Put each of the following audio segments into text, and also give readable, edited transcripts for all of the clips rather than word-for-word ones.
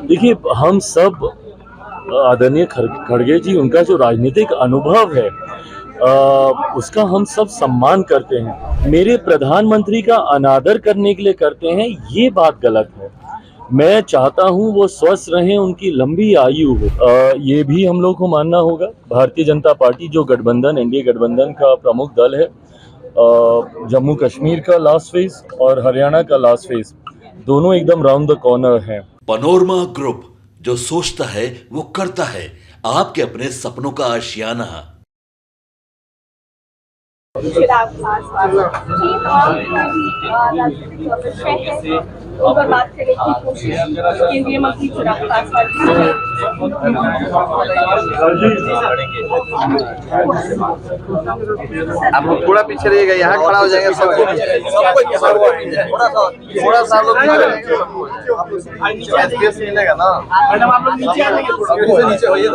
देखिए, हम सब आदरणीय खड़गे जी, उनका जो राजनीतिक अनुभव है उसका हम सब सम्मान करते हैं। मेरे प्रधानमंत्री का अनादर करने के लिए करते हैं, ये बात गलत है। मैं चाहता हूं वो स्वस्थ रहें, उनकी लंबी आयु हो। ये भी हम लोग को मानना होगा, भारतीय जनता पार्टी जो गठबंधन, एनडीए गठबंधन का प्रमुख दल है, जम्मू कश्मीर का लास्ट फेज और हरियाणा का लास्ट फेज दोनों एकदम राउंड द कॉर्नर हैं। पनोरमा ग्रुप, जो सोचता है वो करता है। आपके अपने सपनों का आशियाना। चिराग पासवान चलिए तमाम भी उन पर बात करने की कोशिश केंद्रीय मंत्री चिराग पासवान आप लोग थोड़ा पीछे रहिएगा, यहाँ खड़ा हो जाएंगे सबको थोड़ा सा लोग मिलेगा ना। मैडम आप लोग नीचे होइए।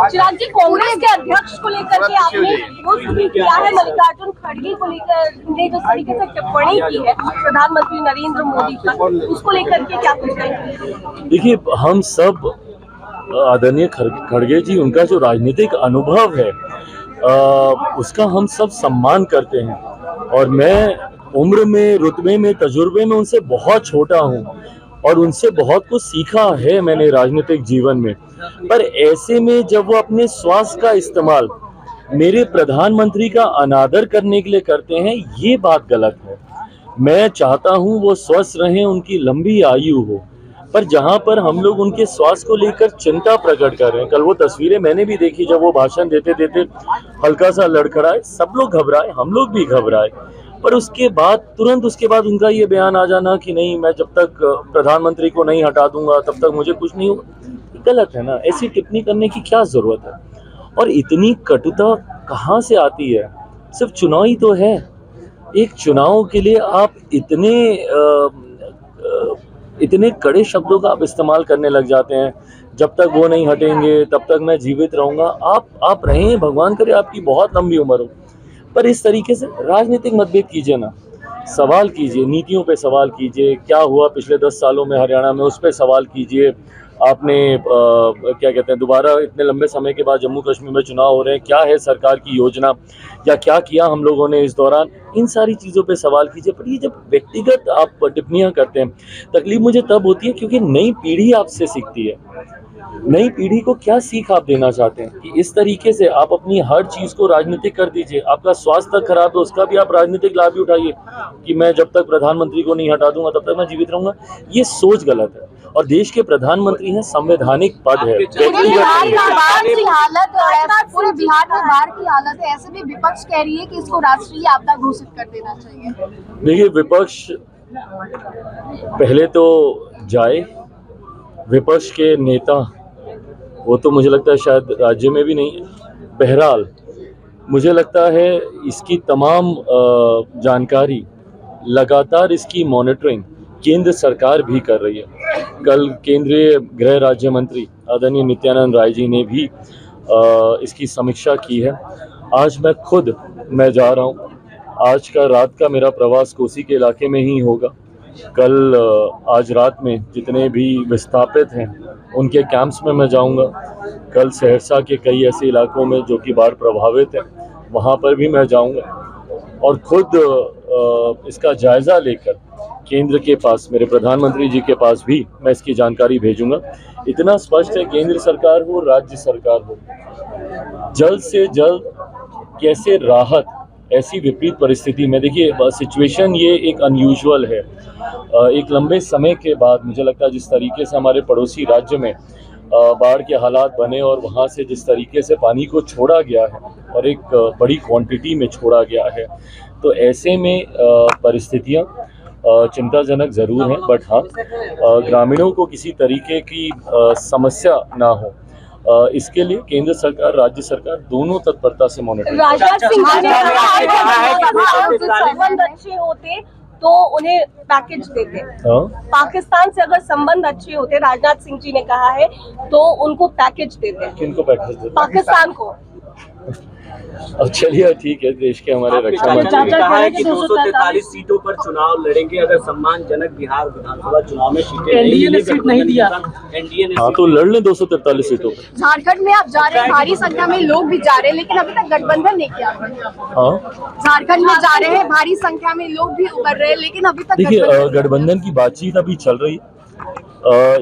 चिराग जी, कांग्रेस के अध्यक्ष को लेकर के आपने वो किया है, मल्लिकार्जुन खड़गे को लेकर ने जो तरीके से टिप्पणी की है प्रधानमंत्री नरेंद्र मोदी पर, उसको लेकर के क्या कुछ कहेंगे? देखिए, हम सब आदरणीय खड़गे जी, उनका जो राजनीतिक अनुभव है उसका हम सब सम्मान करते हैं। और मैं उम्र में, रुतबे में, तजुर्बे में उनसे बहुत छोटा हूं और उनसे बहुत कुछ सीखा है मैंने राजनीतिक जीवन में। पर ऐसे में जब वो अपने स्वास्थ्य का इस्तेमाल मेरे प्रधानमंत्री का अनादर करने के लिए करते हैं, ये बात गलत है। मैं चाहता हूं वो स्वस्थ रहें, उनकी लंबी आयु हो। पर जहां पर हम लोग उनके स्वास्थ्य को लेकर चिंता प्रकट कर रहे हैं, कल वो तस्वीरें मैंने भी देखी जब वो भाषण देते देते हल्का सा लड़खड़ाए, सब लोग घबराए, हम लोग भी घबराए। पर उसके बाद, तुरंत उसके बाद उनका ये बयान आ जाना कि नहीं, मैं जब तक प्रधानमंत्री को नहीं हटा दूंगा तब तक मुझे कुछ नहीं होगा, गलत है ना। ऐसी टिप्पणी करने की क्या जरूरत है? और इतनी कटुता कहाँ से आती है? सिर्फ चुनाव ही तो है। एक चुनाव के लिए आप इतने कड़े शब्दों का आप इस्तेमाल करने लग जाते हैं। जब तक वो नहीं हटेंगे तब तक मैं जीवित रहूंगा। आप रहें, भगवान करे आपकी बहुत लंबी उम्र हो, पर इस तरीके से राजनीतिक मतभेद कीजिए ना। सवाल कीजिए, नीतियों पे सवाल कीजिए, क्या हुआ पिछले 10 सालों में हरियाणा में, उस पर सवाल कीजिए। आपने क्या कहते हैं, दोबारा इतने लंबे समय के बाद जम्मू कश्मीर में चुनाव हो रहे हैं, क्या है सरकार की योजना या क्या किया हम लोगों ने इस दौरान, इन सारी चीज़ों पे सवाल कीजिए। पर ये जब व्यक्तिगत आप टिप्पणियां करते हैं, तकलीफ मुझे तब होती है क्योंकि नई पीढ़ी आपसे सीखती है। नई पीढ़ी को क्या सीख आप देना चाहते हैं कि इस तरीके से आप अपनी हर चीज़ को राजनीतिक कर दीजिए? आपका स्वास्थ्य तक खराब है, उसका भी आप राजनीतिक लाभ भी उठाइए कि मैं जब तक प्रधानमंत्री को नहीं हटा दूंगा तब तक मैं जीवित रहूंगा। ये सोच गलत है। और देश के प्रधानमंत्री हैं, संवैधानिक पद है, पूरे बिहार में बाढ़ की हालत है, ऐसे में विपक्ष कह रही है कि इसको राष्ट्रीय आपदा घोषित कर देना चाहिए। देखिए, विपक्ष पहले तो जाए, विपक्ष के नेता वो तो मुझे लगता है शायद राज्य में भी नहीं है। बहरहाल मुझे लगता है इसकी तमाम जानकारी, लगातार इसकी मॉनिटरिंग केंद्र सरकार भी कर रही है। कल केंद्रीय गृह राज्य मंत्री आदरणीय नित्यानंद राय जी ने भी इसकी समीक्षा की है। आज मैं जा रहा हूँ। आज का रात का मेरा प्रवास कोसी के इलाके में ही होगा। कल आज रात में जितने भी विस्थापित हैं उनके कैंप्स में मैं जाऊंगा। कल सहरसा के कई ऐसे इलाकों में जो कि बाढ़ प्रभावित है, वहाँ पर भी मैं जाऊंगा और खुद इसका जायज़ा लेकर केंद्र के पास, मेरे प्रधानमंत्री जी के पास भी मैं इसकी जानकारी भेजूंगा। इतना स्पष्ट है, केंद्र सरकार हो, राज्य सरकार हो, जल्द से जल्द कैसे राहत ऐसी विपरीत परिस्थिति में, देखिए सिचुएशन ये एक अनयूजुअल है। एक लंबे समय के बाद मुझे लगता है जिस तरीके से हमारे पड़ोसी राज्य में बाढ़ के हालात बने और वहाँ से जिस तरीके से पानी को छोड़ा गया है और एक बड़ी क्वांटिटी में छोड़ा गया है, तो ऐसे में परिस्थितियाँ चिंताजनक ज़रूर हैं। बट हाँ, ग्रामीणों को किसी तरीके की समस्या ना हो, इसके लिए केंद्र सरकार, राज्य सरकार दोनों तत्परता से मॉनिटरिंग। राजनाथ सिंह जी ने संबंध अच्छे होते तो उन्हें पैकेज देते। पाकिस्तान से अगर संबंध अच्छे होते, राजनाथ सिंह जी ने कहा है, तो उनको पैकेज देते। किनको पैकेज देते? पाकिस्तान को। अब चलिए ठीक है, देश के हमारे रक्षा चाचा ने मंत्री कहा है कि 243 सीटों पर चुनाव लड़ेंगे अगर सम्मानजनक बिहार विधानसभा चुनाव में सीटें एनडीए ने सीट नहीं दिया। एनडीए ने हाँ तो लड़ लें 243 सीटों पर। झारखंड में आप जा रहे हैं, भारी संख्या में लोग भी जा रहे हैं, लेकिन अभी तक गठबंधन नहीं किया। हाँ झारखंड में जा रहे हैं, भारी संख्या में लोग भी उभर रहे हैं, लेकिन अभी तक देखिए गठबंधन की बातचीत अभी चल रही है।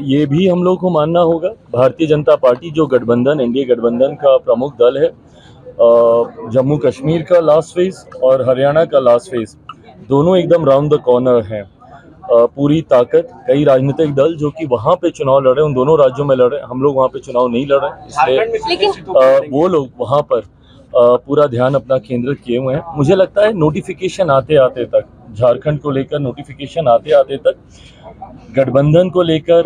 ये भी हम लोग को मानना होगा, भारतीय जनता पार्टी जो गठबंधन एनडीए गठबंधन का प्रमुख दल है, जम्मू कश्मीर का लास्ट फेज और हरियाणा का लास्ट फेज दोनों एकदम राउंड द कॉर्नर हैं। पूरी ताकत कई राजनीतिक दल जो कि वहाँ पे चुनाव लड़े, उन दोनों राज्यों में लड़े, हम लोग वहाँ पे चुनाव नहीं लड़ रहे, इसलिए वो लोग वहाँ पर पूरा ध्यान अपना केंद्रित किए हुए हैं। मुझे लगता है नोटिफिकेशन आते आते तक, झारखंड को लेकर नोटिफिकेशन आते आते तक गठबंधन को लेकर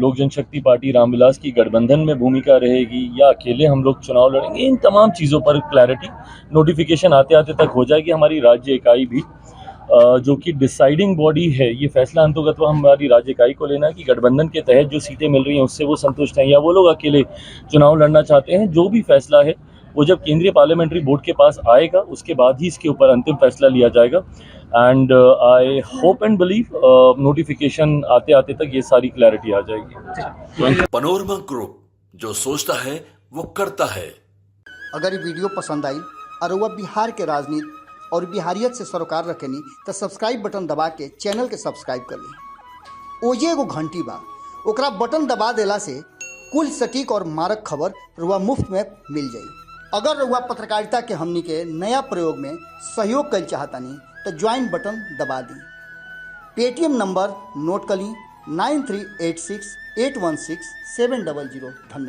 लोक जनशक्ति पार्टी रामविलास की गठबंधन में भूमिका रहेगी या अकेले हम लोग चुनाव लड़ेंगे, इन तमाम चीज़ों पर क्लैरिटी नोटिफिकेशन आते आते तक हो जाएगी। हमारी राज्य इकाई भी जो कि डिसाइडिंग बॉडी है, ये फैसला अंतर्गत हमारी राज्य इकाई को लेना है कि गठबंधन के तहत जो सीटें मिल रही हैं उससे वो संतुष्ट हैं या वो लोग अकेले चुनाव लड़ना चाहते हैं। जो भी फैसला है वो जब केंद्रीय पार्लियामेंट्री बोर्ड के पास आएगा उसके बाद ही इसके ऊपर अंतिम फैसला लिया जाएगा। And I hope and believe notification आते आते तक ये सारी क्लैरिटी आ जाएगी। पनोरमा ग्रुप, जो सोचता है वो करता है। अगर ये वीडियो पसंद आई और वह बिहार के राजनीति और बिहारियत से सरोकार रखेनी तो सब्सक्राइब बटन दबा के चैनल के सब्सक्राइब कर ली। ओजे एगो घंटी बा, ओकरा बटन दबा देला से कुल सटीक और मारक खबर रुआ मुफ्त में मिल जाई। अगर रुआ पत्रकारिता के हमनी के नया प्रयोग में सहयोग कर चाहतानी तो ज्वाइन बटन दबा दी। पेटीएम नंबर नोट कर ली 9386816700। धन्यवाद।